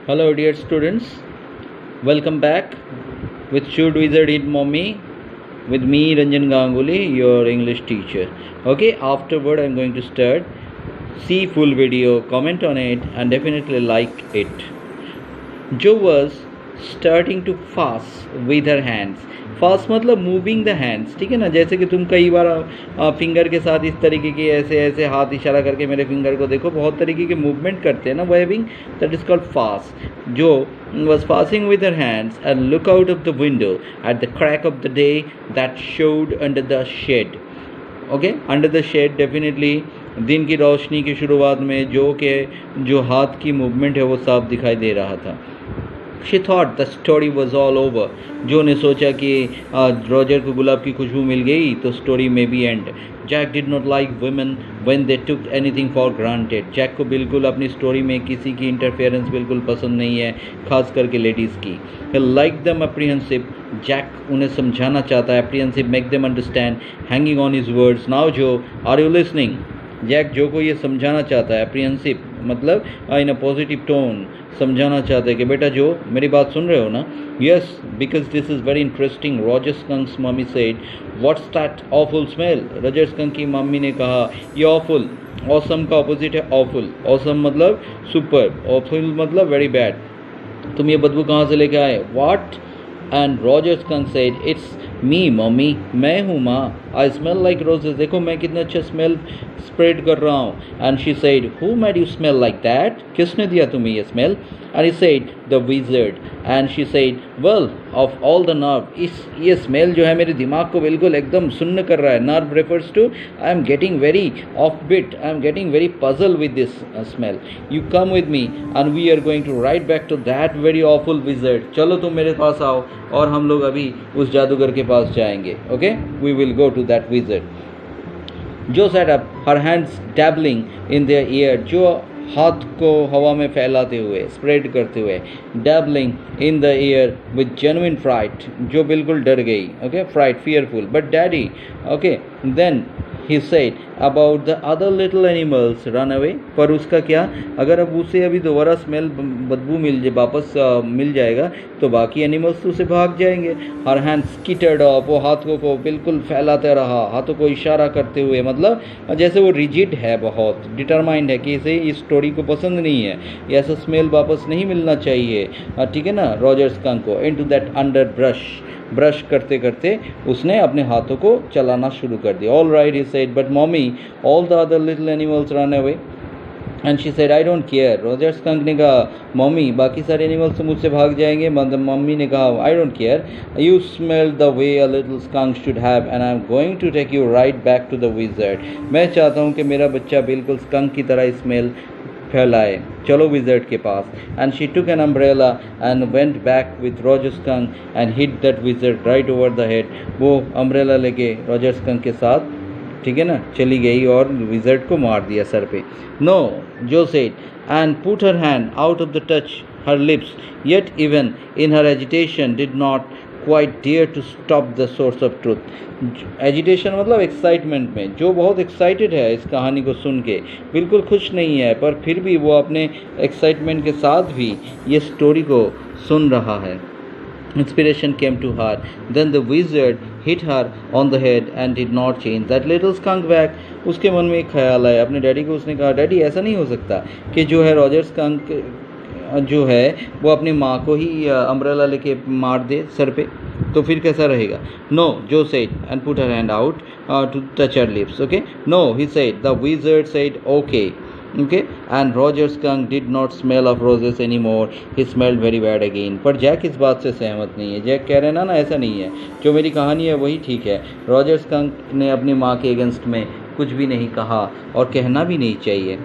Hello, dear students. Welcome back with Should Wizard Eat Mommy with me, Ranjan Ganguly, your English teacher. Okay, afterward, I'm going to start. See full video, comment on it, and definitely like it. Jo was starting to fuss with her hands. Fast मतलब moving the hands, ठीक है ना। जैसे कि तुम कई बार finger के साथ इस तरीके की ऐसे ऐसे हाथ इशारा करके मेरे फिंगर को देखो, बहुत तरीके के मूवमेंट करते हैं ना, waving, that is called fast. जो was passing with her hands and look out of the window at the crack of the day that showed under the shed. Okay, under the shed, definitely दिन की रोशनी की शुरुआत में जो के जो हाथ की मूवमेंट है वो साफ दिखाई दे रहा था। She thought the story was all over. जो ने सोचा कि रॉजर को गुलाब की खुशबू मिल गई तो स्टोरी में भी end. Jack did not like women when they took anything for granted. Jack को बिल्कुल अपनी स्टोरी में किसी की इंटरफेरेंस बिल्कुल पसंद नहीं है, खास करके लेडीज़ की। He liked them apprehensive. Jack उन्हें समझाना चाहता है, apprehensive make them understand, hanging on his words. Now Joe, are you listening? Jack Jo को ये समझाना चाहता है, apprehensive मतलब इन अ पॉजिटिव टोन समझाना चाहता है कि बेटा जो मेरी बात सुन रहे हो ना। Yes, because this is very interesting, Roger skunk's mummy said. What's that awful smell? Roger skunk की मम्मी ने कहा ये ऑफुल, ऑसम का ऑपोजिट है ऑफुल। ऑसम मतलब सुपर, ऑफुल मतलब वेरी बैड। तुम ये बदबू कहाँ से लेके आए? What? And Roger skunk said it's me mummy, मैं हूँ माँ। आई स्मेल लाइक रोजेस, देखो मैं कितना अच्छा स्मेल स्प्रेड कर रहा हूँ। And she said who made you smell like that? किसने दिया तुम्हें ये smell? And he said the wizard. And she said well of all the nerve, इस ये स्मेल जो है मेरे दिमाग को बिल्कुल एकदम सुन्न कर रहा है। Nerve refers to I am getting very off bit, I am getting very puzzle with this smell. You come with me and we are going to right back to that very awful wizard. चलो तुम मेरे पास आओ और हम लोग अभी उस जादूगर के पास जाएंगे। Okay, we will go to that wizard. Jo set up her hands dabbling in there ear, Jo हाथ को हवा में फैलाते हुए, स्प्रेड करते हुए, dabbling in the air with genuine fright, Jo बिल्कुल डर गई। Okay, fright, fearful, but daddy, okay, then he said about the other little animals run away. पर उसका क्या, अगर अब उसे अभी दोबारा स्मेल बदबू वापस मिल जाएगा तो बाकी एनिमल्स तो उसे भाग जाएंगे। हर हैंड स्किटर्ड ऑफ, वो हाथों को बिल्कुल फैलाता रहा, हाथों को इशारा करते हुए, मतलब जैसे वो रिजिड है, बहुत डिटरमाइंड है कि इसे इस स्टोरी को पसंद नहीं है, ऐसा स्मेल वापस नहीं मिलना चाहिए, ठीक है ना, रॉजर स्कंक को। इनटू दैट अंडर ब्रश करते करते उसने अपने हाथों को चलाना शुरू कर दिया। All right, he said, but mommy all the other little animals run away. And she said I don't care. Roger skunk ने कहा मम्मी बाकी सारे एनिमल्स तो मुझसे भाग जाएंगे। मतलब मम्मी ने कहा I don't care, you smell the way a little skunk should have and I am going to take you right back to the wizard. मैं चाहता हूँ कि मेरा बच्चा बिल्कुल स्कंक की तरह स्मेल फैलाए, चलो विज़र्ड के पास। And she took an umbrella and went back with Roger skunk and hit that wizard right over the head. वो अम्ब्रेला लेके रॉजर स्कंक के साथ, ठीक है ना, चली गई और विज़र्ड को मार दिया सर पे। No, Jo said and put her hand out of the touch her lips, yet even in her agitation did not quite dare to stop the source of truth. Agitation मतलब excitement में, जो बहुत excited है इस कहानी को सुन के, बिल्कुल खुश नहीं है, पर फिर भी वो अपने एक्साइटमेंट के साथ भी ये स्टोरी को सुन रहा है। Inspiration came to her. Then the wizard hit her on the head and did not change that little skunk back. उसके मन में एक ख्याल आया, अपने डैडी को उसने कहा डैडी ऐसा नहीं हो सकता कि जो है रॉजर स्कंक जो है वो अपनी माँ को ही अम्ब्रेला लेके मार दे सर पे, तो फिर कैसा रहेगा। No, Jo said and put her hand out to touch her lips. Okay, no, he said, the wizard said okay. Okay, and Roger Skunk did not smell of roses anymore. He smelled very bad again. पर Jack इस बात से सहमत नहीं है। Jack कह रहे हैं ना ऐसा नहीं है, जो मेरी कहानी है वही ठीक है। रॉजर स्कंक ने अपनी माँ के अगेंस्ट में कुछ भी नहीं कहा और कहना भी नहीं चाहिए।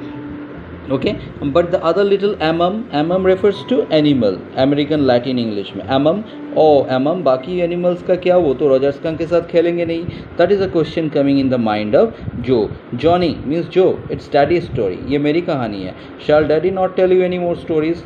Okay, but the other little aminal refers to animal, American Latin English में एमम ओ एमम, बाकी एनिमल्स का क्या, वो तो रॉजर स्कंक के साथ खेलेंगे नहीं। That is a question coming in the mind of Jo. Johnny means Jo, it's daddy story, ये मेरी कहानी है। Shall daddy not tell you any more stories?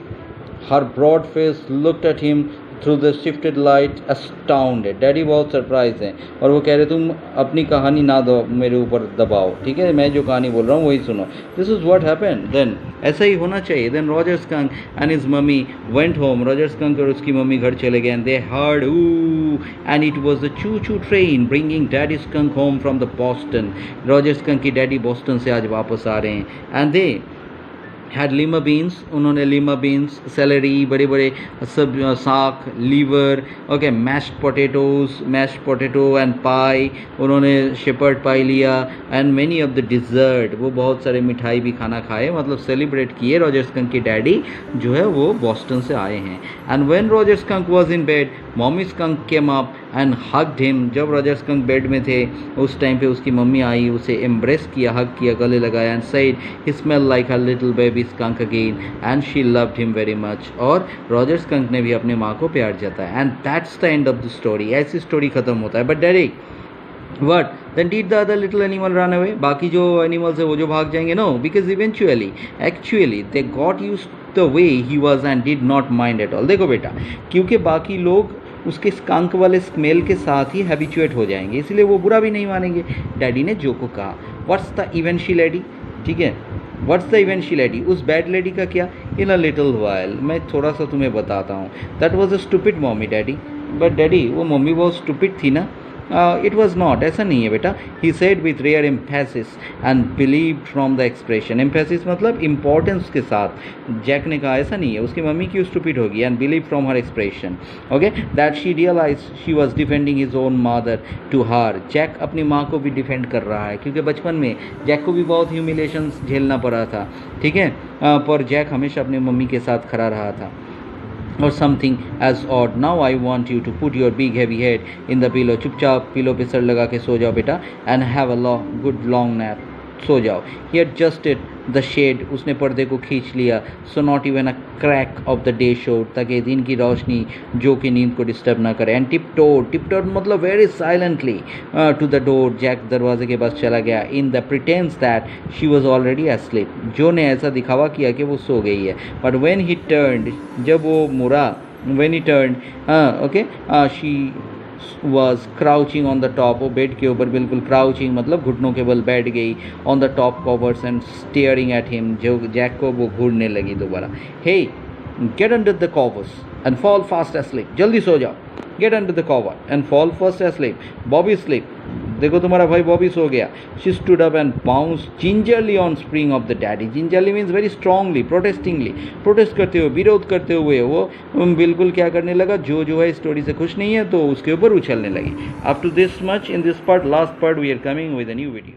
Her broad face looked at him through the shifted light astounded. Daddy बहुत surprise हैं और वो कह रहे तुम अपनी कहानी ना दो मेरे ऊपर दबाओ, ठीक है, मैं जो कहानी बोल रहा हूँ वही सुनो। This is what happened then, ऐसा ही होना चाहिए। Then Roger skunk and his mummy went home. Roger skunk और उसकी मम्मी घर चले गए and they heard ooh and it was the choo choo train bringing daddy skunk home from the Boston. Roger skunk की daddy Boston से आज वापस आ रहे हैं and they had lima beans, उन्होंने लीमा बीन्स, सेलरी, बड़े बड़े सब साग, liver, okay, mashed potato and pie, उन्होंने शेपर्ड पाई लिया and many of the dessert, वो बहुत सारे मिठाई भी खाना खाए, मतलब सेलिब्रेट किए। रॉजर स्कंक की डैडी जो है वो बॉस्टन से आए हैं। And when Roger skunk was in bed mommy skunk came up and hugged him. जब रॉजर स्कंक बेड में थे उस टाइम पे उसकी मम्मी आई, उसे एम्ब्रेस किया, हग किया, गले लगाया and said he smell like a little baby skunk again and she loved him very much. और रॉजर स्कंक ने भी अपने माँ को प्यार जताया and that's the end of the story. ऐसी स्टोरी खत्म होता है। But daddy What? Then did the other little animal run away? बाकी जो एनिमल्स है वो जो भाग जाएंगे? No, because actually they got used the way he was and did not mind at all. देखो बेटा, क्योंकि बाकी लोग उसके स्कंक वाले स्मेल के साथ ही हैबिचुएट हो जाएंगे, इसलिए वो बुरा भी नहीं मानेंगे। डैडी ने जो को कहा, what's the event she lady, ठीक है, what's the event she lady, उस बैड लेडी का क्या? इन अ लिटिल वाइल, मैं थोड़ा सा तुम्हें बताता हूँ। That was a stupid mommy daddy. But daddy वो मम्मी बहुत स्टूपिड थी ना? इट वॉज नॉट, ऐसा नहीं है बेटा। He said with rare emphasis and believe from the expression. Emphasis मतलब इंपॉर्टेंस के साथ जैक ने कहा ऐसा नहीं है, उसकी मम्मी क्यों स्टूपिड होगी, and believe from her expression, okay, that she realise she was defending his own mother to her. Jack अपनी माँ को भी डिफेंड कर रहा है, क्योंकि बचपन में जैक को भी बहुत ह्यूमिलेशन झेलना पड़ा था, ठीक है, पर जैक हमेशा अपनी मम्मी के साथ खड़ा रहा था। or something as odd. Now I want you to put your big heavy head in the pillow. चुपचाप पिलो पे सर लगा के सो जाओ बेटा, and have a good long nap. सो जाओ. He adjusted the shade. उसने पर्दे को खींच लिया. So not even a crack of the day showed, ताकि दिन की रोशनी जो कि नींद को डिस्टर्ब ना करे. And tiptoed मतलब very silently to the door. Jack दरवाजे के पास चला गया. In the pretense that she was already asleep. जो ने ऐसा दिखावा किया कि वो सो गई है. But when he turned, जब वो मुड़ा, when he turned, she was crouching on the top. वो बेड के ऊपर बिल्कुल crouching मतलब घुटनों के बल बैठ गई. On the top covers and staring at him. जो जैक को वो घूरने लगी दोबारा. Hey, get under the covers and fall fast asleep. जल्दी सो जाओ. Get under the cover and fall fast asleep. Bobby sleep. देखो तुम्हारा भाई बॉबी सो गया. She stood up and bounced gingerly on spring of the daddy. Gingerly means very strongly, protestingly. Protest करते हुए, विरोध करते हुए वो बिल्कुल क्या करने लगा, जो है स्टोरी से खुश नहीं है तो उसके ऊपर उछलने लगी. Up to this much in this part. Last part we are coming with a new video.